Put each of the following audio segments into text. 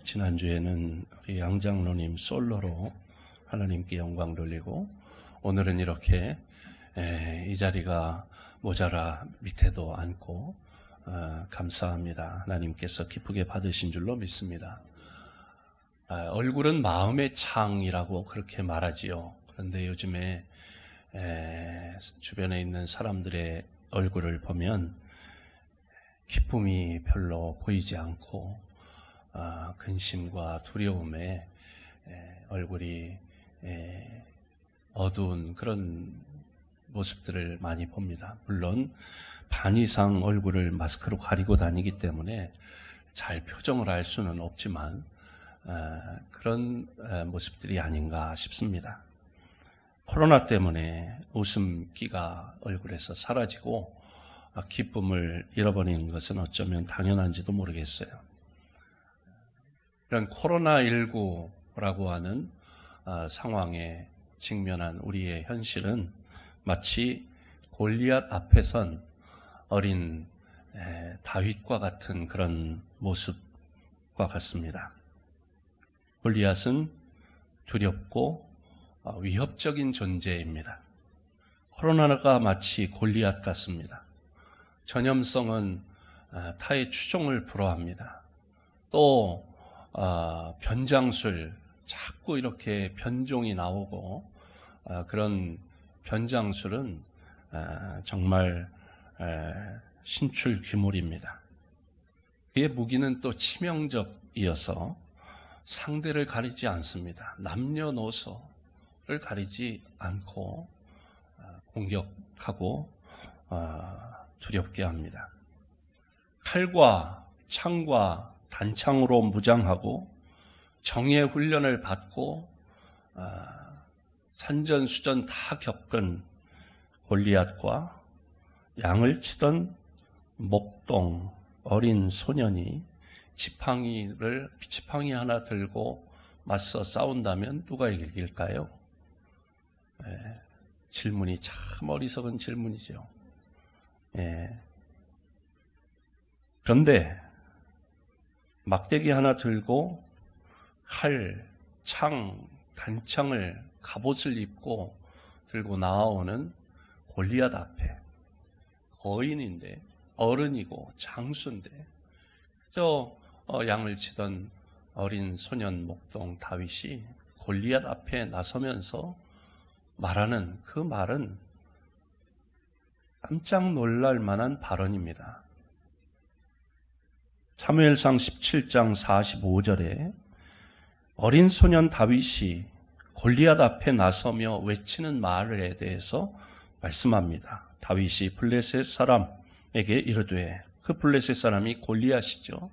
지난주에는 우리 양장로님 솔로로 하나님께 영광 돌리고, 오늘은 이렇게 이 자리가 모자라 밑에도 않고 감사합니다. 하나님께서 기쁘게 받으신 줄로 믿습니다. 얼굴은 마음의 창이라고 그렇게 말하지요. 그런데 요즘에 주변에 있는 사람들의 얼굴을 보면 기쁨이 별로 보이지 않고 근심과 두려움에 얼굴이 어두운 그런 모습들을 많이 봅니다. 물론 반 이상 얼굴을 마스크로 가리고 다니기 때문에 잘 표정을 알 수는 없지만 그런 모습들이 아닌가 싶습니다. 코로나 때문에 웃음기가 얼굴에서 사라지고 기쁨을 잃어버리는 것은 어쩌면 당연한지도 모르겠어요. 이런 코로나19라고 하는 상황에 직면한 우리의 현실은 마치 골리앗 앞에 선 어린 다윗과 같은 그런 모습과 같습니다. 골리앗은 두렵고 위협적인 존재입니다. 코로나가 마치 골리앗 같습니다. 전염성은 타의 추종을 불허합니다. 또 변장술, 자꾸 이렇게 변종이 나오고 그런 변장술은 정말 신출 귀몰입니다. 그의 무기는 또 치명적이어서 상대를 가리지 않습니다. 남녀노소를 가리지 않고 공격하고 두렵게 합니다. 칼과 창과 단창으로 무장하고 정예 훈련을 받고 산전수전 다 겪은 골리앗과 양을 치던 목동 어린 소년이 지팡이 하나 들고 맞서 싸운다면 누가 이길까요? 질문이 참 어리석은 질문이죠. 그런데 막대기 하나 들고 칼, 창, 단창을 갑옷을 입고 들고 나아오는 골리앗 앞에 거인인데 어른이고 장수인데 그저 양을 치던 어린 소년 목동 다윗이 골리앗 앞에 나서면서 말하는 그 말은 깜짝 놀랄 만한 발언입니다. 사무엘상 17장 45절에 어린 소년 다윗이 골리앗 앞에 나서며 외치는 말에 대해서 말씀합니다. 다윗이 블레셋 사람에게 이르되, 그 블레셋 사람이 골리앗이죠.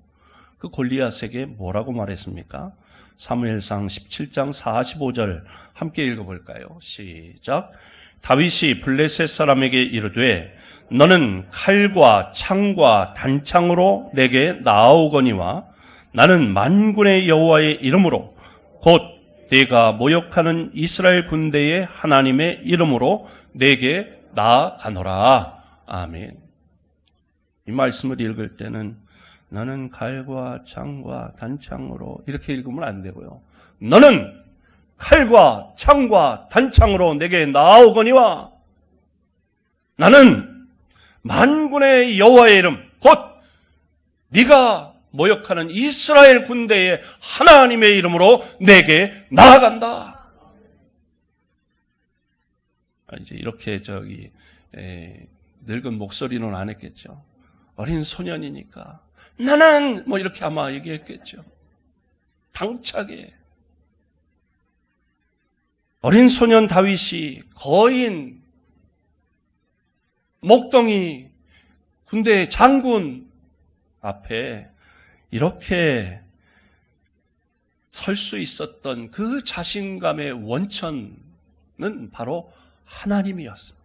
그 골리앗에게 뭐라고 말했습니까? 사무엘상 17장 45절 함께 읽어볼까요? 시작. 다윗이 블레셋 사람에게 이르되, 너는 칼과 창과 단창으로 내게 나아오거니와 나는 만군의 여호와의 이름으로 곧 네가 모욕하는 이스라엘 군대의 하나님의 이름으로 내게 나아가노라. 아멘. 이 말씀을 읽을 때는 너는 칼과 창과 단창으로 이렇게 읽으면 안 되고요. 너는 칼과 창과 단창으로 내게 나아오거니와 나는 만군의 여호와의 이름 곧 네가 모욕하는 이스라엘 군대의 하나님의 이름으로 내게 나아간다. 이제 이렇게 늙은 목소리는 안 했겠죠. 어린 소년이니까 나는 이렇게 아마 얘기했겠죠. 당차게 어린 소년 다윗이 거인 목동이 군대 장군 앞에 이렇게 설 수 있었던 그 자신감의 원천은 바로 하나님이었습니다.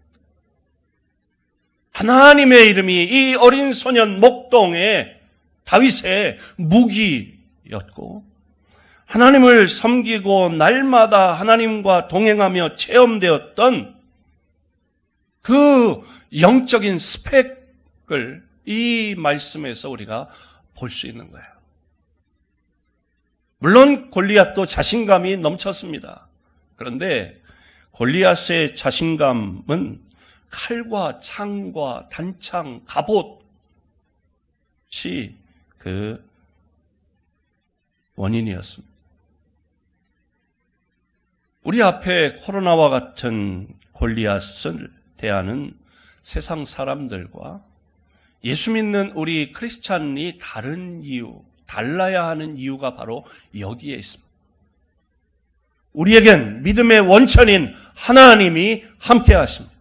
하나님의 이름이 이 어린 소년 목동의 다윗의 무기였고 하나님을 섬기고 날마다 하나님과 동행하며 체험되었던 그 영적인 스펙을 이 말씀에서 우리가 볼 수 있는 거예요. 물론 골리앗도 자신감이 넘쳤습니다. 그런데 골리앗의 자신감은 칼과 창과 단창, 갑옷이 그 원인이었습니다. 우리 앞에 코로나와 같은 골리앗을 대하는 세상 사람들과 예수 믿는 우리 크리스찬이 다른 이유, 달라야 하는 이유가 바로 여기에 있습니다. 우리에겐 믿음의 원천인 하나님이 함께 하십니다.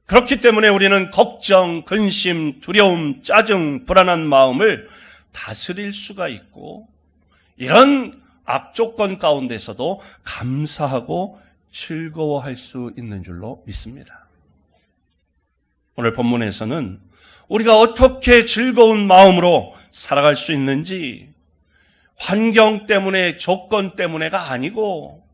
그렇기 때문에 우리는 걱정, 근심, 두려움, 짜증, 불안한 마음을 다스릴 수가 있고 이런 악조건 가운데서도 감사하고 즐거워할 수 있는 줄로 믿습니다. 오늘 본문에서는 우리가 어떻게 즐거운 마음으로 살아갈 수 있는지 환경 때문에, 조건 때문에가 아니고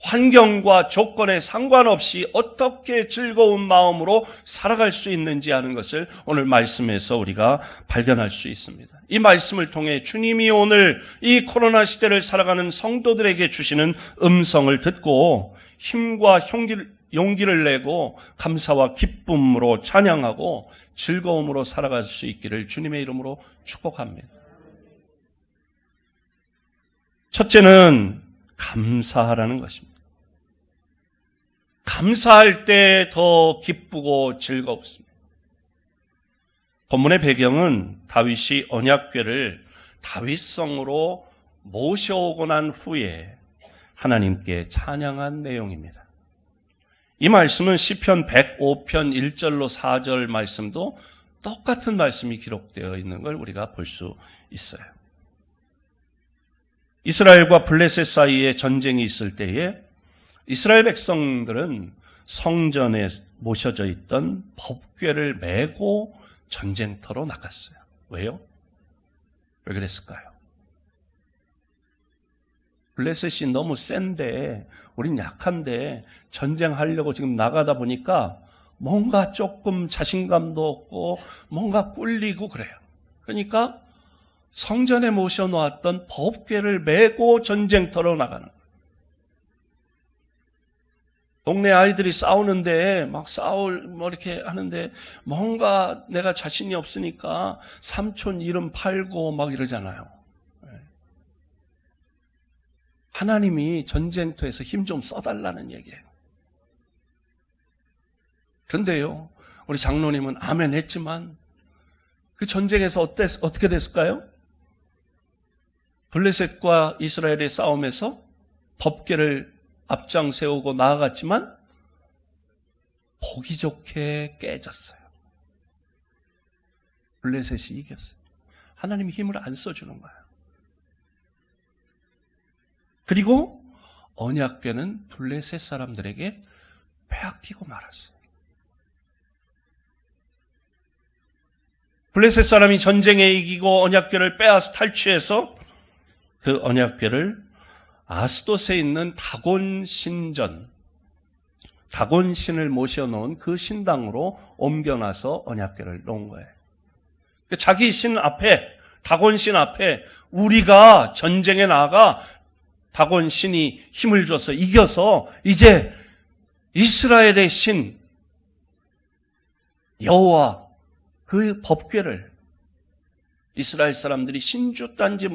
환경과 조건에 상관없이 어떻게 즐거운 마음으로 살아갈 수 있는지 하는 것을 오늘 말씀에서 우리가 발견할 수 있습니다. 이 말씀을 통해 주님이 오늘 이 코로나 시대를 살아가는 성도들에게 주시는 음성을 듣고 힘과 용기를 내고 감사와 기쁨으로 찬양하고 즐거움으로 살아갈 수 있기를 주님의 이름으로 축복합니다. 첫째는 감사하라는 것입니다. 감사할 때 더 기쁘고 즐겁습니다. 본문의 배경은 다윗이 언약궤를 다윗성으로 모셔오고 난 후에 하나님께 찬양한 내용입니다. 이 말씀은 시편 105편 1절로 4절 말씀도 똑같은 말씀이 기록되어 있는 걸 우리가 볼 수 있어요. 이스라엘과 블레셋 사이에 전쟁이 있을 때에 이스라엘 백성들은 성전에 모셔져 있던 법궤를 메고 전쟁터로 나갔어요. 왜요? 왜 그랬을까요? 블레셋이 너무 센데 우린 약한데 전쟁하려고 지금 나가다 보니까 뭔가 조금 자신감도 없고 뭔가 꿀리고 그래요. 그러니까 성전에 모셔놓았던 법궤를 메고 전쟁터로 나가는 거예요. 동네 아이들이 싸우는데 막 이렇게 하는데 뭔가 내가 자신이 없으니까 삼촌 이름 팔고 막 이러잖아요. 하나님이 전쟁터에서 힘 좀 써달라는 얘기예요. 그런데요, 우리 장로님은 아멘 했지만 그 전쟁에서 어떻게 됐을까요? 블레셋과 이스라엘의 싸움에서 법궤를 앞장 세우고 나아갔지만 보기 좋게 깨졌어요. 블레셋이 이겼어요. 하나님이 힘을 안 써주는 거예요. 그리고 언약궤는 블레셋 사람들에게 빼앗기고 말았어요. 블레셋 사람이 전쟁에 이기고 언약궤를 빼앗아 탈취해서 그 언약궤를 아스돗에 있는 다곤 신을 모셔놓은 그 신당으로 옮겨놔서 언약궤를 놓은 거예요. 자기 신 앞에, 다곤 신 앞에 우리가 전쟁에 나가 다곤 신이 힘을 줘서 이겨서 이제 이스라엘의 신 여호와 그 법궤를 이스라엘 사람들이 신주단지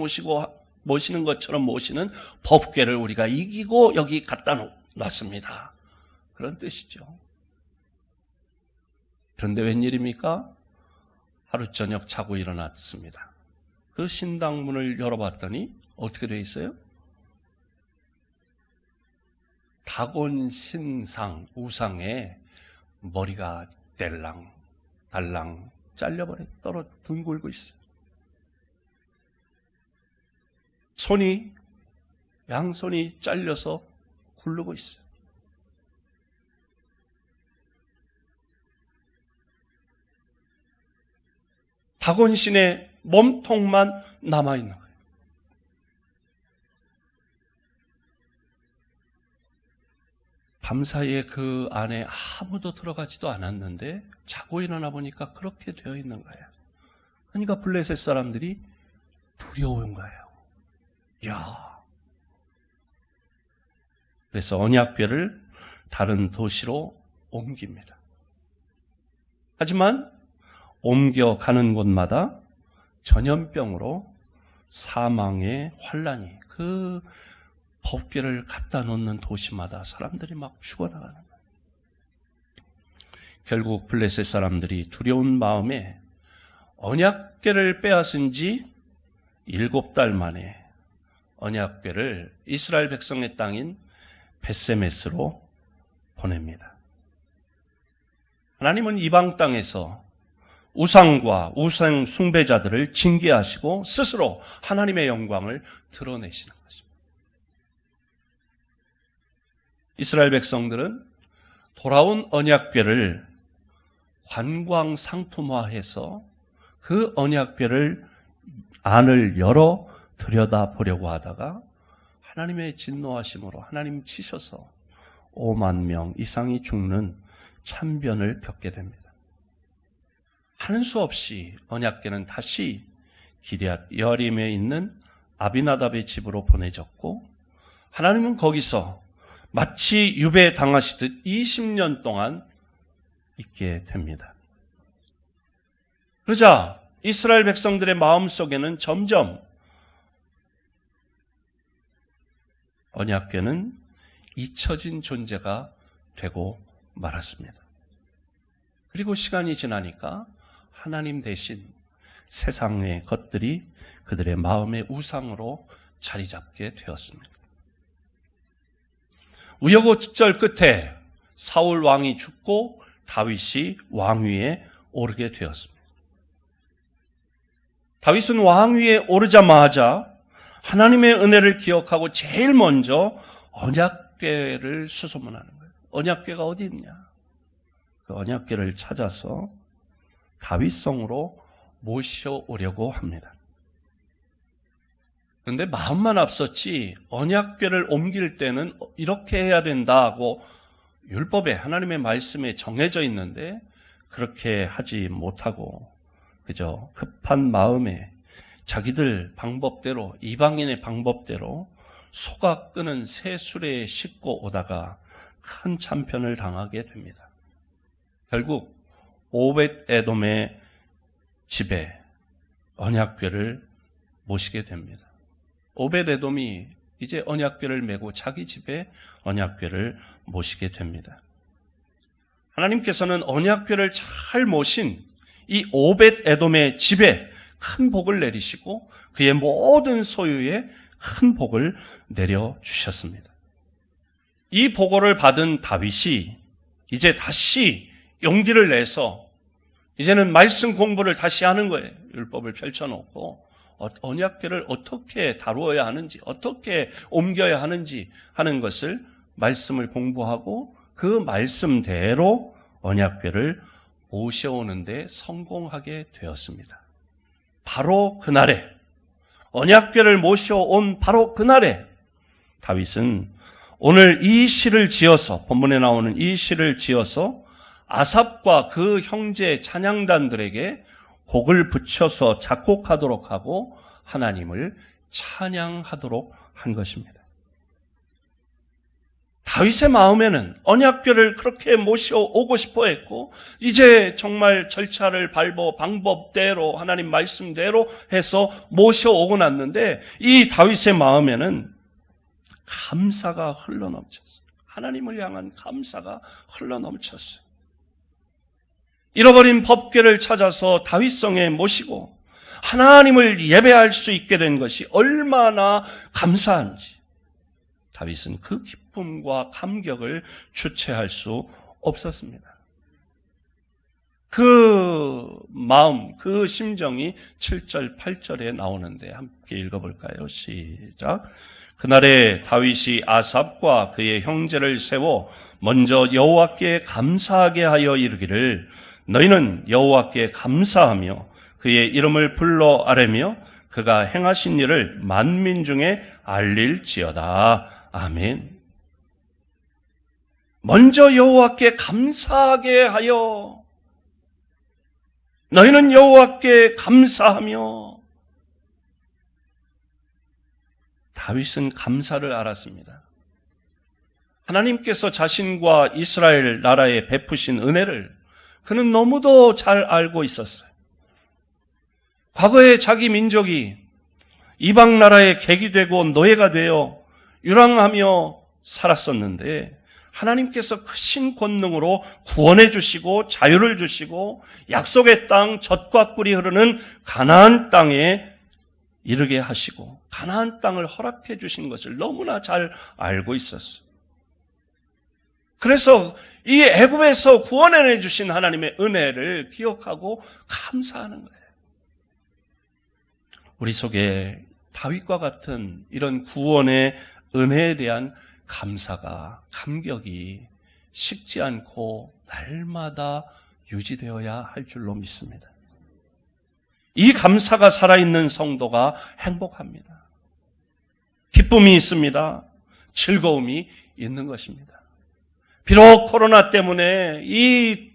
모시는 것처럼 모시는 법궤를 우리가 이기고 여기 갖다 놨습니다. 그런 뜻이죠. 그런데 웬일입니까? 하루 저녁 자고 일어났습니다. 그 신당 문을 열어봤더니 어떻게 되어 있어요? 다곤 신상 우상에 머리가 달랑 잘려버려 둥글고 있어요. 양손이 잘려서 굴르고 있어요. 다곤신의 몸통만 남아있는 거예요. 밤사이에 그 안에 아무도 들어가지도 않았는데 자고 일어나 보니까 그렇게 되어 있는 거예요. 그러니까 블레셋 사람들이 두려운 거예요. 야. 그래서 언약궤를 다른 도시로 옮깁니다. 하지만 옮겨가는 곳마다 전염병으로 사망의 환란이 그 법궤를 갖다 놓는 도시마다 사람들이 막 죽어나가는 거예요. 결국 블레셋 사람들이 두려운 마음에 언약궤를 빼앗은 지 7달 만에 언약궤를 이스라엘 백성의 땅인 벳세메스로 보냅니다. 하나님은 이방 땅에서 우상과 우상 숭배자들을 징계하시고 스스로 하나님의 영광을 드러내시는 것입니다. 이스라엘 백성들은 돌아온 언약궤를 관광 상품화해서 그 언약궤를 안을 열어 들여다보려고 하다가 하나님의 진노하심으로 하나님 치셔서 5만 명 이상이 죽는 참변을 겪게 됩니다. 하는 수 없이 언약궤는 다시 기럇 여림에 있는 아비나답의 집으로 보내졌고 하나님은 거기서 마치 유배 당하시듯 20년 동안 있게 됩니다. 그러자 이스라엘 백성들의 마음속에는 점점 언약궤는 잊혀진 존재가 되고 말았습니다. 그리고 시간이 지나니까 하나님 대신 세상의 것들이 그들의 마음의 우상으로 자리 잡게 되었습니다. 우여곡절 끝에 사울 왕이 죽고 다윗이 왕위에 오르게 되었습니다. 다윗은 왕위에 오르자마자 하나님의 은혜를 기억하고 제일 먼저 언약궤를 수소문하는 거예요. 언약궤가 어디 있냐? 그 언약궤를 찾아서 다윗성으로 모셔오려고 합니다. 그런데 마음만 앞섰지 언약궤를 옮길 때는 이렇게 해야 된다고 율법에 하나님의 말씀에 정해져 있는데 그렇게 하지 못하고 그저 급한 마음에 자기들 방법대로 이방인의 방법대로 소가 끄는 새 수레에 싣고 오다가 큰 참편을 당하게 됩니다. 결국 오벳 에돔의 집에 언약궤를 모시게 됩니다. 오벳 에돔이 이제 언약궤를 메고 자기 집에 언약궤를 모시게 됩니다. 하나님께서는 언약궤를 잘 모신 이 오벳 에돔의 집에 큰 복을 내리시고 그의 모든 소유에 큰 복을 내려주셨습니다. 이 보고를 받은 다윗이 이제 다시 용기를 내서 이제는 말씀 공부를 다시 하는 거예요. 율법을 펼쳐놓고 언약궤를 어떻게 다루어야 하는지 어떻게 옮겨야 하는지 하는 것을 말씀을 공부하고 그 말씀대로 언약궤를 모셔오는 데 성공하게 되었습니다. 바로 그날에 언약궤를 모셔온 바로 그날에 다윗은 오늘 이 시를 지어서 본문에 나오는 이 시를 지어서 아삽과 그 형제 찬양단들에게 곡을 붙여서 작곡하도록 하고 하나님을 찬양하도록 한 것입니다. 다윗의 마음에는 언약궤를 그렇게 모셔오고 싶어 했고 이제 정말 절차를 밟아 방법대로 하나님 말씀대로 해서 모셔오고 났는데 이 다윗의 마음에는 감사가 흘러넘쳤어요. 하나님을 향한 감사가 흘러넘쳤어요. 잃어버린 법궤를 찾아서 다윗성에 모시고 하나님을 예배할 수 있게 된 것이 얼마나 감사한지 다윗은 그 기쁨과 감격을 주체할 수 없었습니다. 그 마음, 그 심정이 7절, 8절에 나오는데 함께 읽어볼까요? 시작. 그날에 다윗이 아삽과 그의 형제를 세워 먼저 여호와께 감사하게 하여 이르기를 너희는 여호와께 감사하며 그의 이름을 불러 아뢰며 그가 행하신 일을 만민 중에 알릴지어다. 아멘. 먼저 여호와께 감사하게 하여 너희는 여호와께 감사하며 다윗은 감사를 알았습니다. 하나님께서 자신과 이스라엘 나라에 베푸신 은혜를 그는 너무도 잘 알고 있었어요. 과거에 자기 민족이 이방 나라의 객이 되고 노예가 되어 유랑하며 살았었는데 하나님께서 크신 권능으로 구원해 주시고 자유를 주시고 약속의 땅 젖과 꿀이 흐르는 가나안 땅에 이르게 하시고 가나안 땅을 허락해 주신 것을 너무나 잘 알고 있었어요. 그래서 이 애굽에서 구원해 주신 하나님의 은혜를 기억하고 감사하는 거예요. 우리 속에 다윗과 같은 이런 구원의 은혜에 대한 감사가, 감격이 식지 않고 날마다 유지되어야 할 줄로 믿습니다. 이 감사가 살아있는 성도가 행복합니다. 기쁨이 있습니다. 즐거움이 있는 것입니다. 비록 코로나 때문에 이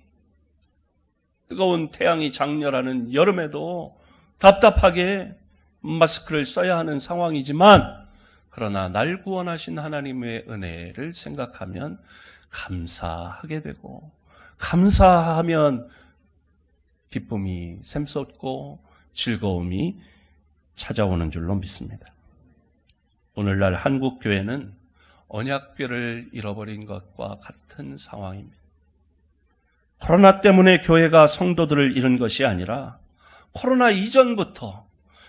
뜨거운 태양이 장렬하는 여름에도 답답하게 마스크를 써야 하는 상황이지만 그러나 날 구원하신 하나님의 은혜를 생각하면 감사하게 되고 감사하면 기쁨이 샘솟고 즐거움이 찾아오는 줄로 믿습니다. 오늘날 한국 교회는 언약궤를 잃어버린 것과 같은 상황입니다. 코로나 때문에 교회가 성도들을 잃은 것이 아니라 코로나 이전부터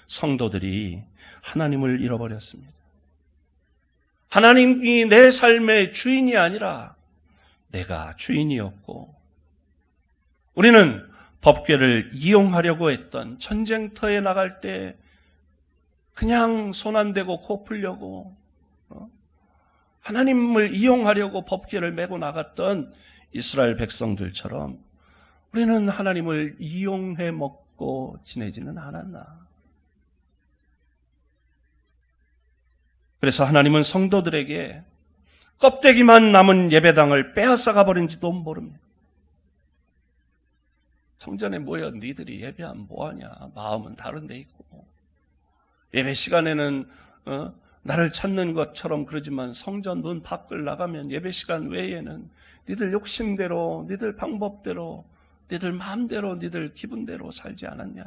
성도들이 하나님을 잃어버렸습니다. 하나님이 내 삶의 주인이 아니라 내가 주인이었고 우리는 법궤를 이용하려고 했던 전쟁터에 나갈 때 그냥 손 안 대고 코 풀려고 하나님을 이용하려고 법궤를 메고 나갔던 이스라엘 백성들처럼 우리는 하나님을 이용해 먹고 지내지는 않았나. 그래서 하나님은 성도들에게 껍데기만 남은 예배당을 빼앗아가 버린지도 모릅니다. 성전에 모여 니들이 예배하면 뭐하냐. 마음은 다른 데 있고. 예배 시간에는 나를 찾는 것처럼 그러지만 성전 문 밖을 나가면 예배 시간 외에는 니들 욕심대로, 니들 방법대로, 니들 마음대로, 니들 기분대로 살지 않았냐.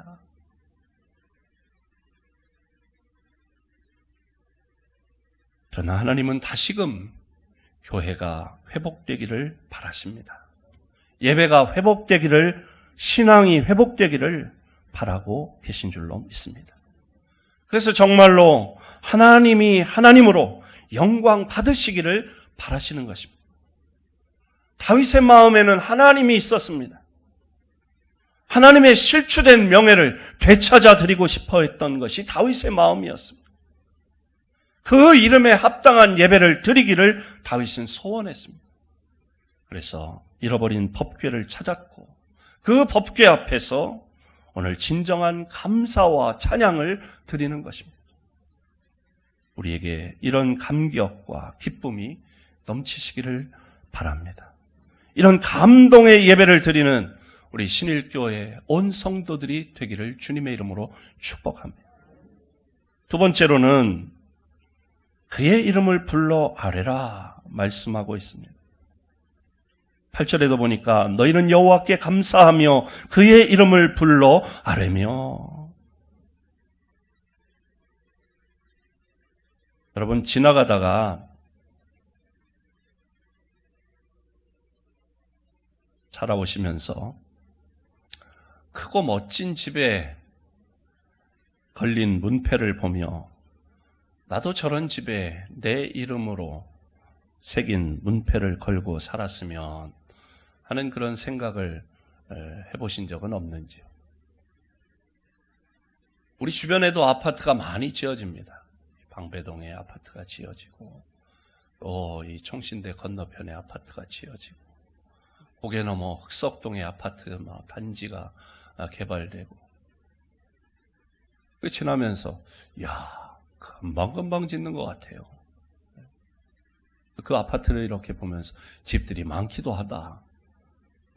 그러나 하나님은 다시금 교회가 회복되기를 바라십니다. 예배가 회복되기를, 신앙이 회복되기를 바라고 계신 줄로 믿습니다. 그래서 정말로 하나님이 하나님으로 영광 받으시기를 바라시는 것입니다. 다윗의 마음에는 하나님이 있었습니다. 하나님의 실추된 명예를 되찾아 드리고 싶어 했던 것이 다윗의 마음이었습니다. 그 이름에 합당한 예배를 드리기를 다윗은 소원했습니다. 그래서 잃어버린 법궤를 찾았고 그 법궤 앞에서 오늘 진정한 감사와 찬양을 드리는 것입니다. 우리에게 이런 감격과 기쁨이 넘치시기를 바랍니다. 이런 감동의 예배를 드리는 우리 신일교회 온 성도들이 되기를 주님의 이름으로 축복합니다. 두 번째로는 그의 이름을 불러 아뢰라 말씀하고 있습니다. 8절에도 보니까 너희는 여호와께 감사하며 그의 이름을 불러 아뢰며. 여러분 지나가다가 살아오시면서 크고 멋진 집에 걸린 문패를 보며 나도 저런 집에 내 이름으로 새긴 문패를 걸고 살았으면 하는 그런 생각을 해보신 적은 없는지요? 우리 주변에도 아파트가 많이 지어집니다. 방배동에 아파트가 지어지고 또 이 총신대 건너편에 아파트가 지어지고 고개 넘어 흑석동에 아파트 단지가 개발되고 지나면서 야 금방금방 짓는 것 같아요. 그 아파트를 이렇게 보면서 집들이 많기도 하다.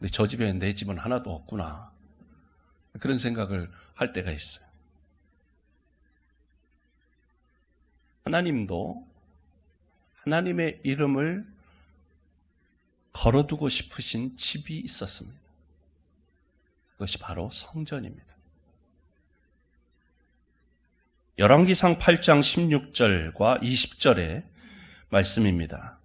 근데 저 집에 내 집은 하나도 없구나. 그런 생각을 할 때가 있어요. 하나님도 하나님의 이름을 걸어두고 싶으신 집이 있었습니다. 그것이 바로 성전입니다. 열왕기상 8장 16절과 20절의 말씀입니다.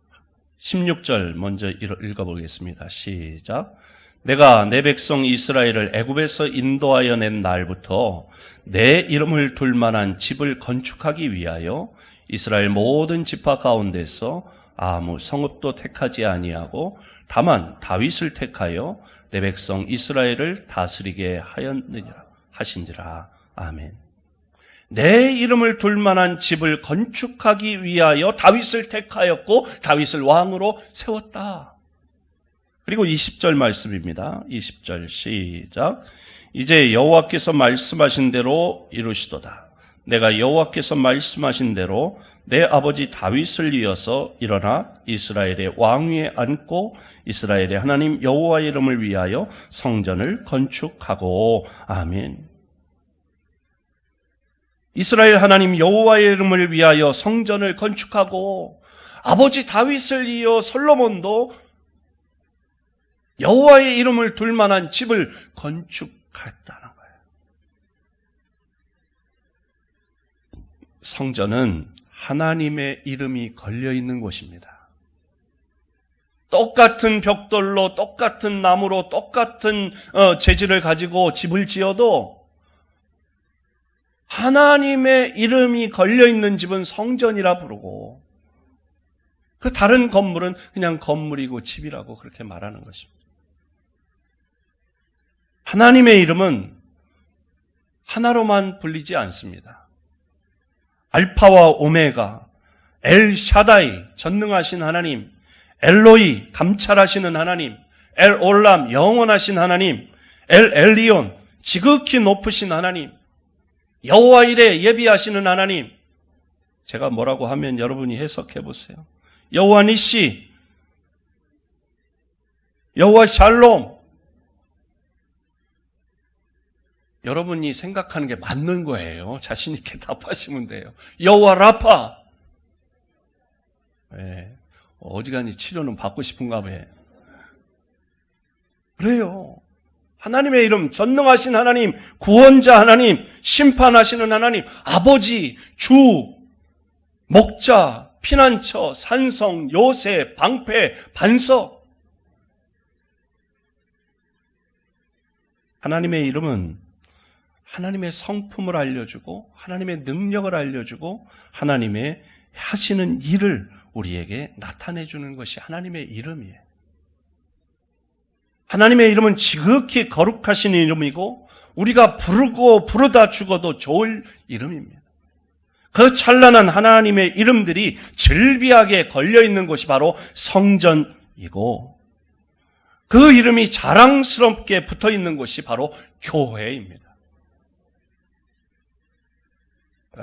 16절 먼저 읽어보겠습니다. 시작. 내가 내 백성 이스라엘을 애굽에서 인도하여 낸 날부터 내 이름을 둘 만한 집을 건축하기 위하여 이스라엘 모든 지파 가운데서 아무 성읍도 택하지 아니하고 다만 다윗을 택하여 내 백성 이스라엘을 다스리게 하였느니라 하신지라. 아멘. 내 이름을 둘 만한 집을 건축하기 위하여 다윗을 택하였고 다윗을 왕으로 세웠다. 그리고 20절 말씀입니다. 20절 시작. 이제 여호와께서 말씀하신 대로 이루시도다. 내가 여호와께서 말씀하신 대로 내 아버지 다윗을 이어서 일어나 이스라엘의 왕위에 앉고 이스라엘의 하나님 여호와의 이름을 위하여 성전을 건축하고. 아멘. 이스라엘 하나님 여호와의 이름을 위하여 성전을 건축하고, 아버지 다윗을 이어 솔로몬도 여호와의 이름을 둘 만한 집을 건축했다는 거예요. 성전은 하나님의 이름이 걸려 있는 곳입니다. 똑같은 벽돌로, 똑같은 나무로, 똑같은 재질을 가지고 집을 지어도 하나님의 이름이 걸려있는 집은 성전이라 부르고, 그 다른 건물은 그냥 건물이고 집이라고 그렇게 말하는 것입니다. 하나님의 이름은 하나로만 불리지 않습니다. 알파와 오메가, 엘 샤다이, 전능하신 하나님, 엘로이, 감찰하시는 하나님, 엘 올람, 영원하신 하나님, 엘 엘리온, 지극히 높으신 하나님, 여호와 이레, 예비하시는 하나님. 제가 뭐라고 하면 여러분이 해석해 보세요. 여호와 니시, 여호와 샬롬. 여러분이 생각하는 게 맞는 거예요. 자신 있게 답하시면 돼요. 여호와 라파. 네. 어지간히 치료는 받고 싶은가 봐요. 그래요. 하나님의 이름, 전능하신 하나님, 구원자 하나님, 심판하시는 하나님, 아버지, 주, 목자, 피난처, 산성, 요새, 방패, 반석. 하나님의 이름은 하나님의 성품을 알려주고 하나님의 능력을 알려주고 하나님의 하시는 일을 우리에게 나타내주는 것이 하나님의 이름이에요. 하나님의 이름은 지극히 거룩하신 이름이고 우리가 부르고 부르다 죽어도 좋을 이름입니다. 그 찬란한 하나님의 이름들이 즐비하게 걸려있는 곳이 바로 성전이고, 그 이름이 자랑스럽게 붙어있는 곳이 바로 교회입니다.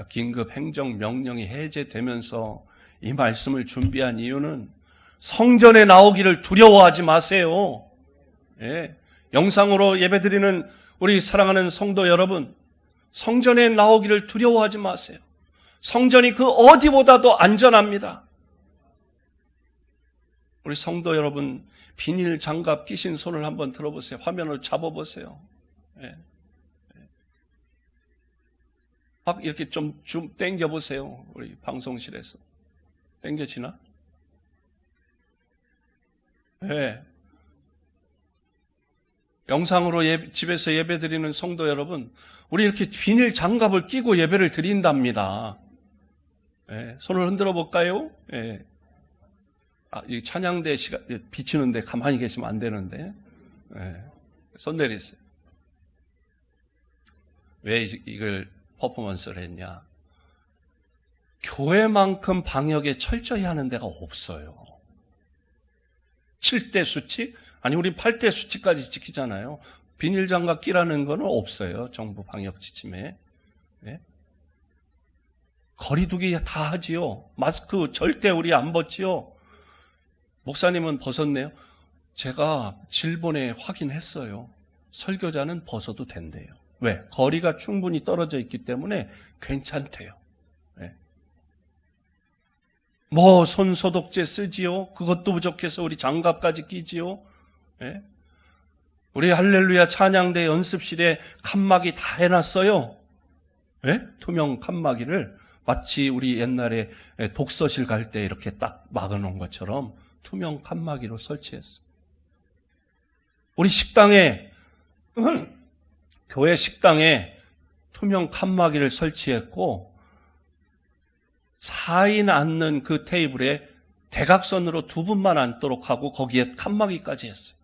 긴급 행정명령이 해제되면서 이 말씀을 준비한 이유는 성전에 나오기를 두려워하지 마세요. 예, 영상으로 예배드리는 우리 사랑하는 성도 여러분, 성전에 나오기를 두려워하지 마세요. 성전이 그 어디보다도 안전합니다. 우리 성도 여러분, 비닐 장갑 끼신 손을 한번 들어보세요. 화면을 잡아보세요. 예. 막 이렇게 좀 당겨보세요. 우리 방송실에서. 당겨지나? 네. 영상으로 집에서 예배 드리는 성도 여러분, 우리 이렇게 비닐 장갑을 끼고 예배를 드린답니다. 네. 손을 흔들어 볼까요? 네. 이 찬양대 비치는데 가만히 계시면 안 되는데. 네. 손 내리세요. 왜 이걸 퍼포먼스를 했냐? 교회만큼 방역에 철저히 하는 데가 없어요. 7대 수칙? 아니, 우리 8대 수칙까지 지키잖아요. 비닐장갑 끼라는 건 없어요. 정부 방역 지침에. 네? 거리두기 다 하지요. 마스크 절대 우리 안 벗지요. 목사님은 벗었네요. 제가 질본에 확인했어요. 설교자는 벗어도 된대요. 왜? 거리가 충분히 떨어져 있기 때문에 괜찮대요. 네. 뭐 손소독제 쓰지요. 그것도 부족해서 우리 장갑까지 끼지요. 예? 우리 할렐루야 찬양대 연습실에 칸막이 다 해놨어요. 예? 투명 칸막이를 마치 우리 옛날에 독서실 갈 때 이렇게 딱 막아놓은 것처럼 투명 칸막이로 설치했어요. 우리 식당에 교회 식당에 투명 칸막이를 설치했고 4인 앉는 그 테이블에 대각선으로 2분만 앉도록 하고 거기에 칸막이까지 했어요.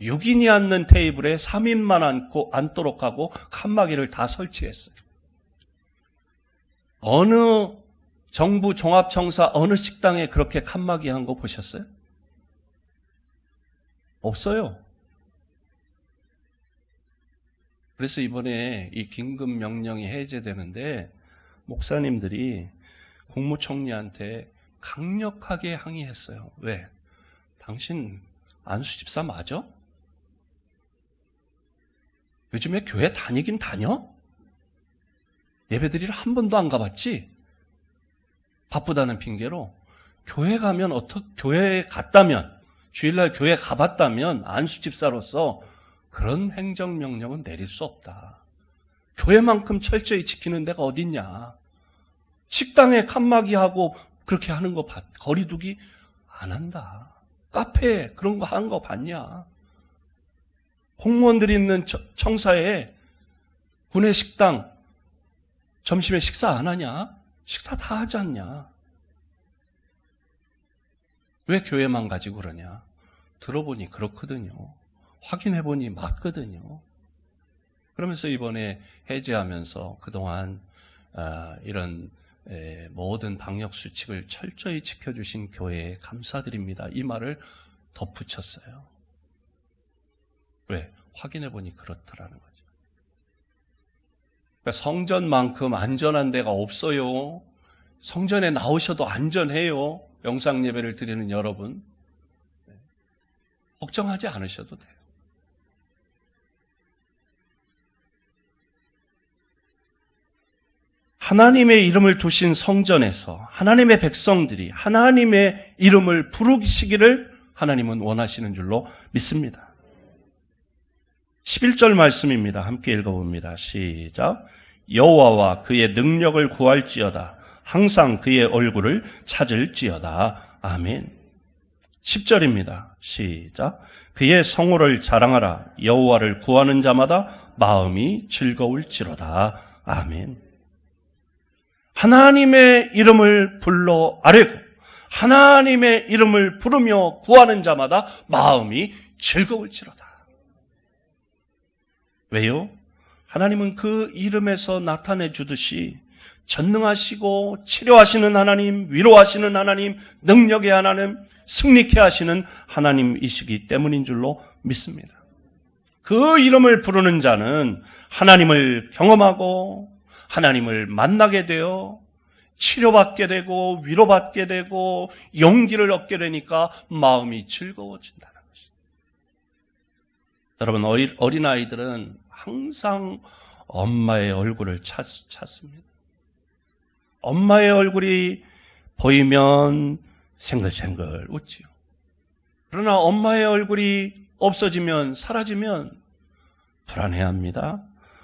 6인이 앉는 테이블에 3인만 앉도록 하고 칸막이를 다 설치했어요. 어느 정부 종합청사 어느 식당에 그렇게 칸막이 한 거 보셨어요? 없어요. 그래서 이번에 이 긴급 명령이 해제되는데 목사님들이 국무총리한테 강력하게 항의했어요. 왜? 당신 안수집사 맞아? 요즘에 교회 다니긴 다녀? 예배드리러 한 번도 안 가봤지? 바쁘다는 핑계로 교회에 갔다면, 주일날 교회 가봤다면 안수집사로서 그런 행정명령은 내릴 수 없다. 교회만큼 철저히 지키는 데가 어딨냐. 식당에 칸막이 하고 그렇게 하는 거 거리두기 안 한다. 카페 그런 거 하는 거 봤냐. 공무원들이 있는 청사에 군내 식당 점심에 식사 안 하냐? 식사 다 하지 않냐? 왜 교회만 가지고 그러냐? 들어보니 그렇거든요. 확인해보니 맞거든요. 그러면서 이번에 해제하면서 그동안 이런 모든 방역수칙을 철저히 지켜주신 교회에 감사드립니다. 이 말을 덧붙였어요. 왜? 확인해보니 그렇더라는 거죠. 그러니까 성전만큼 안전한 데가 없어요. 성전에 나오셔도 안전해요. 영상예배를 드리는 여러분. 걱정하지 않으셔도 돼요. 하나님의 이름을 두신 성전에서 하나님의 백성들이 하나님의 이름을 부르시기를 하나님은 원하시는 줄로 믿습니다. 11절 말씀입니다. 함께 읽어봅니다. 시작. 여호와와 그의 능력을 구할지어다. 항상 그의 얼굴을 찾을지어다. 아멘. 10절입니다. 시작. 그의 성호를 자랑하라. 여호와를 구하는 자마다 마음이 즐거울지로다. 아멘. 하나님의 이름을 불러 아뢰고 하나님의 이름을 부르며 구하는 자마다 마음이 즐거울지로다. 왜요? 하나님은 그 이름에서 나타내 주듯이 전능하시고 치료하시는 하나님, 위로하시는 하나님, 능력의 하나님, 승리케 하시는 하나님이시기 때문인 줄로 믿습니다. 그 이름을 부르는 자는 하나님을 경험하고 하나님을 만나게 되어 치료받게 되고 위로받게 되고 용기를 얻게 되니까 마음이 즐거워진다는 것입니다. 여러분, 어린아이들은 항상 엄마의 얼굴을 찾습니다. 엄마의 얼굴이 보이면 생글생글 웃지요. 그러나 엄마의 얼굴이 없어지면, 사라지면 불안해합니다.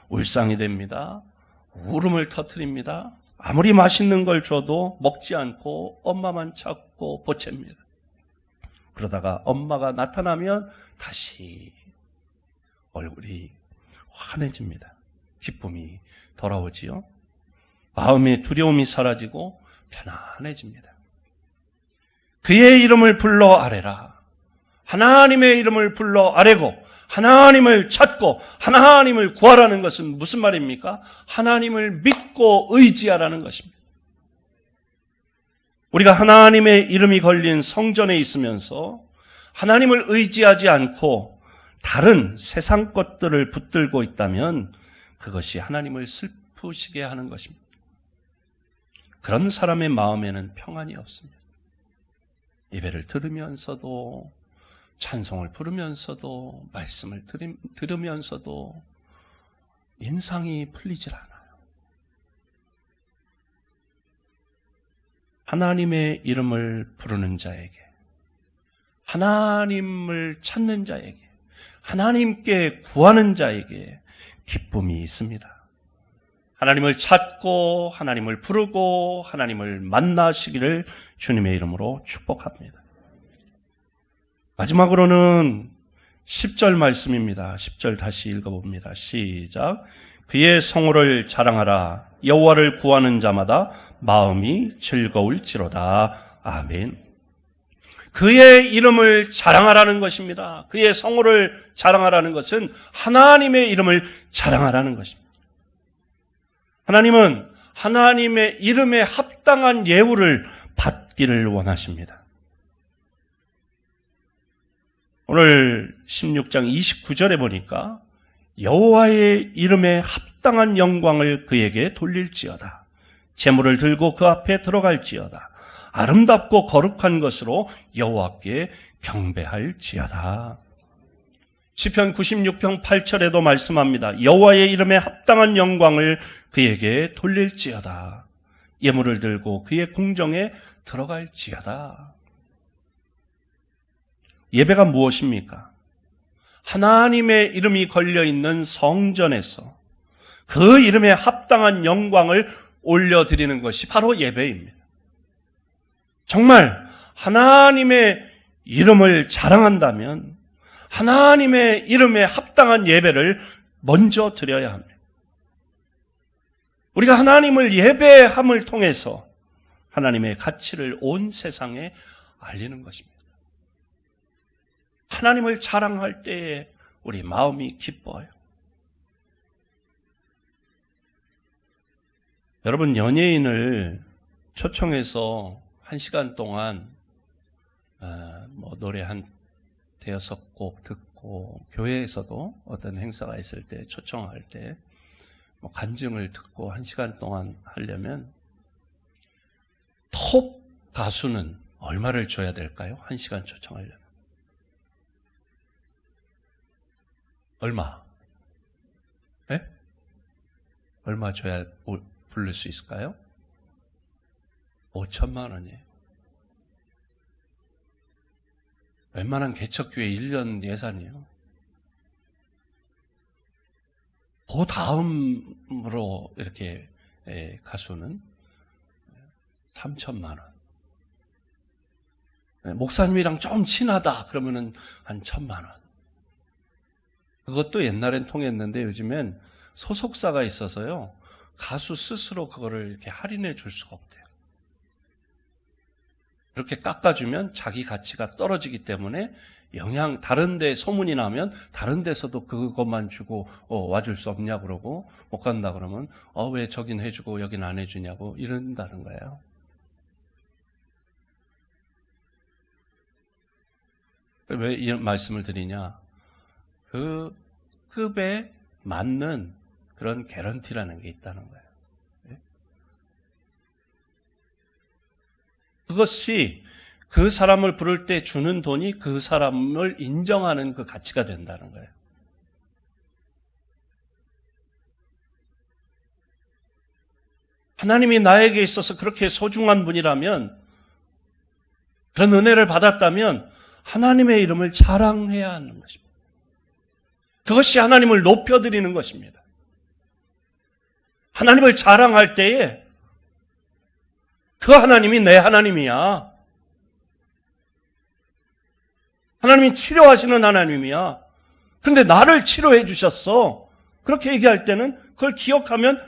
울상이 됩니다. 울음을 터뜨립니다. 아무리 맛있는 걸 줘도 먹지 않고 엄마만 찾고 보챕니다. 그러다가 엄마가 나타나면 다시 얼굴이 환해집니다. 기쁨이 돌아오지요. 마음의 두려움이 사라지고 편안해집니다. 그의 이름을 불러 아뢰라. 하나님의 이름을 불러 아뢰고 하나님을 찾고 하나님을 구하라는 것은 무슨 말입니까? 하나님을 믿고 의지하라는 것입니다. 우리가 하나님의 이름이 걸린 성전에 있으면서 하나님을 의지하지 않고 다른 세상 것들을 붙들고 있다면 그것이 하나님을 슬프시게 하는 것입니다. 그런 사람의 마음에는 평안이 없습니다. 예배를 들으면서도 찬송을 부르면서도 말씀을 들으면서도 인상이 풀리질 않아요. 하나님의 이름을 부르는 자에게, 하나님을 찾는 자에게, 하나님께 구하는 자에게 기쁨이 있습니다. 하나님을 찾고 하나님을 부르고 하나님을 만나시기를 주님의 이름으로 축복합니다. 마지막으로는 10절 말씀입니다. 10절 다시 읽어봅니다. 시작. 그의 성호를 자랑하라. 여호와를 구하는 자마다 마음이 즐거울지로다. 아멘. 그의 이름을 자랑하라는 것입니다. 그의 성호를 자랑하라는 것은 하나님의 이름을 자랑하라는 것입니다. 하나님은 하나님의 이름에 합당한 예우를 받기를 원하십니다. 오늘 16장 29절에 보니까 여호와의 이름에 합당한 영광을 그에게 돌릴지어다. 제물을 들고 그 앞에 들어갈지어다. 아름답고 거룩한 것으로 여호와께 경배할지어다. 시편 96편 8절에도 말씀합니다. 여호와의 이름에 합당한 영광을 그에게 돌릴지어다. 예물을 들고 그의 궁정에 들어갈지어다. 예배가 무엇입니까? 하나님의 이름이 걸려있는 성전에서 그 이름에 합당한 영광을 올려드리는 것이 바로 예배입니다. 정말 하나님의 이름을 자랑한다면 하나님의 이름에 합당한 예배를 먼저 드려야 합니다. 우리가 하나님을 예배함을 통해서 하나님의 가치를 온 세상에 알리는 것입니다. 하나님을 자랑할 때에 우리 마음이 기뻐요. 여러분, 연예인을 초청해서 1시간 동안 노래 한 대여섯 곡 듣고, 교회에서도 어떤 행사가 있을 때 초청할 때 간증을 듣고 1시간 동안 하려면 톱 가수는 얼마를 줘야 될까요? 1시간 초청하려면 얼마? 네? 얼마 줘야 부를 수 있을까요? 5천만 원이에요. 웬만한 개척교회 1년 예산이에요. 그 다음으로 이렇게 가수는 3천만 원. 목사님이랑 좀 친하다 그러면은 한 1,000만 원. 그것도 옛날엔 통했는데 요즘엔 소속사가 있어서요. 가수 스스로 그거를 이렇게 할인해 줄 수가 없대요. 그렇게 깎아주면 자기 가치가 떨어지기 때문에 다른 데 소문이 나면 다른 데서도 그것만 주고 와줄 수 없냐 그러고 못 간다 그러면 왜 저긴 해주고 여긴 안 해주냐고 이런다는 거예요. 왜 이런 말씀을 드리냐? 그 급에 맞는 그런 개런티라는 게 있다는 거예요. 그것이 그 사람을 부를 때 주는 돈이 그 사람을 인정하는 그 가치가 된다는 거예요. 하나님이 나에게 있어서 그렇게 소중한 분이라면, 그런 은혜를 받았다면 하나님의 이름을 자랑해야 하는 것입니다. 그것이 하나님을 높여드리는 것입니다. 하나님을 자랑할 때에 그 하나님이 내 하나님이야. 하나님이 치료하시는 하나님이야. 그런데 나를 치료해 주셨어. 그렇게 얘기할 때는 그걸 기억하면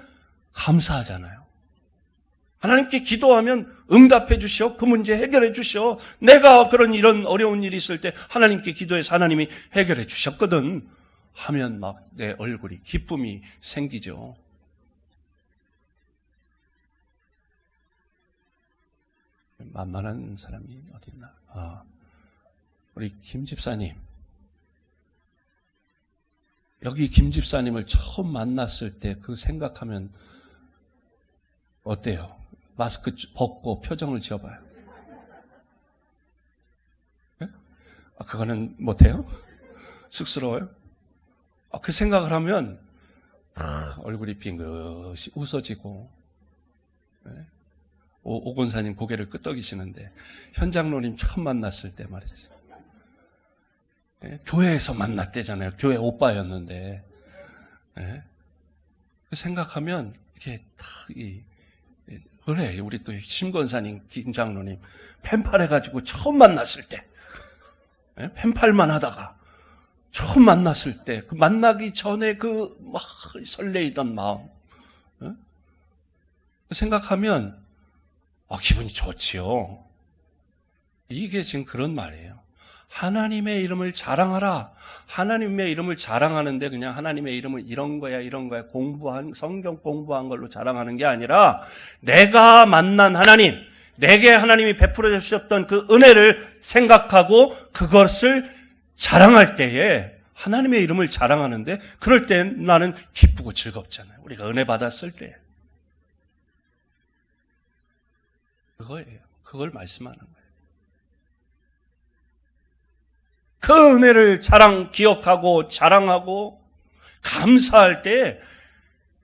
감사하잖아요. 하나님께 기도하면 응답해 주셔. 그 문제 해결해 주셔. 내가 이런 어려운 일이 있을 때 하나님께 기도해서 하나님이 해결해 주셨거든 하면 막 내 얼굴이 기쁨이 생기죠. 만만한 사람이 어디 있나? 우리 김 집사님. 여기 김 집사님을 처음 만났을 때 그 생각하면 어때요? 마스크 벗고 표정을 지어봐요. 네? 그거는 못해요? 쑥스러워요? 그 생각을 하면 얼굴이 빙긋이 웃어지고, 네? 오 권사님 고개를 끄덕이시는데 현 장로님 처음 만났을 때 말이죠. 예? 교회에서 만났대잖아요. 교회 오빠였는데. 예? 생각하면 이렇게 그래 우리 또 심 권사님, 김 장로님 펜팔 해가지고 처음 만났을 때, 예? 펜팔만 하다가 처음 만났을 때 그 만나기 전에 그 막 설레이던 마음, 예? 생각하면 기분이 좋지요. 이게 지금 그런 말이에요. 하나님의 이름을 자랑하라. 하나님의 이름을 자랑하는데 그냥 하나님의 이름을 이런 거야 성경 공부한 걸로 자랑하는 게 아니라 내가 만난 하나님, 내게 하나님이 베풀어 주셨던 그 은혜를 생각하고 그것을 자랑할 때에 하나님의 이름을 자랑하는데 그럴 때 나는 기쁘고 즐겁잖아요. 우리가 은혜 받았을 때. 그거예요. 그걸 말씀하는 거예요. 그 은혜를 기억하고 자랑하고 감사할 때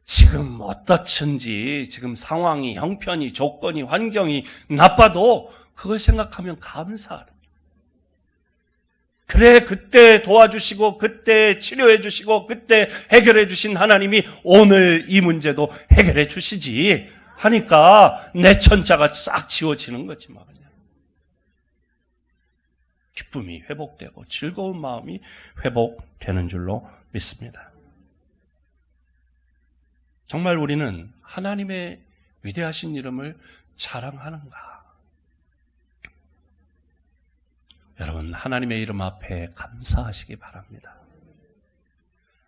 지금 어떻든지 지금 상황이, 형편이, 조건이, 환경이 나빠도 그걸 생각하면 감사하는 거예요. 그래, 그때 도와주시고 그때 치료해 주시고 그때 해결해 주신 하나님이 오늘 이 문제도 해결해 주시지 하니까 내 천자가 싹 지워지는 거지 뭐 그냥. 기쁨이 회복되고 즐거운 마음이 회복되는 줄로 믿습니다. 정말 우리는 하나님의 위대하신 이름을 자랑하는가? 여러분, 하나님의 이름 앞에 감사하시기 바랍니다.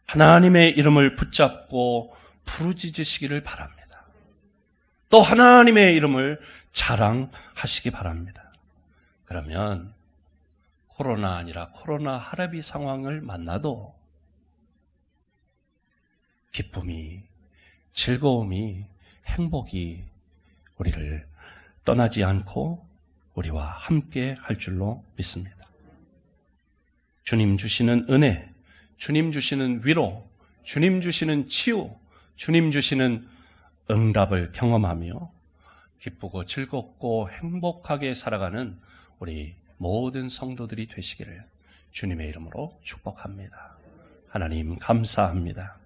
하나님의 이름을 붙잡고 부르짖으시기를 바랍니다. 또 하나님의 이름을 자랑하시기 바랍니다. 그러면 코로나 아니라 코로나 할아비 상황을 만나도 기쁨이, 즐거움이, 행복이 우리를 떠나지 않고 우리와 함께 할 줄로 믿습니다. 주님 주시는 은혜, 주님 주시는 위로, 주님 주시는 치유, 주님 주시는 응답을 경험하며 기쁘고 즐겁고 행복하게 살아가는 우리 모든 성도들이 되시기를 주님의 이름으로 축복합니다. 하나님 감사합니다.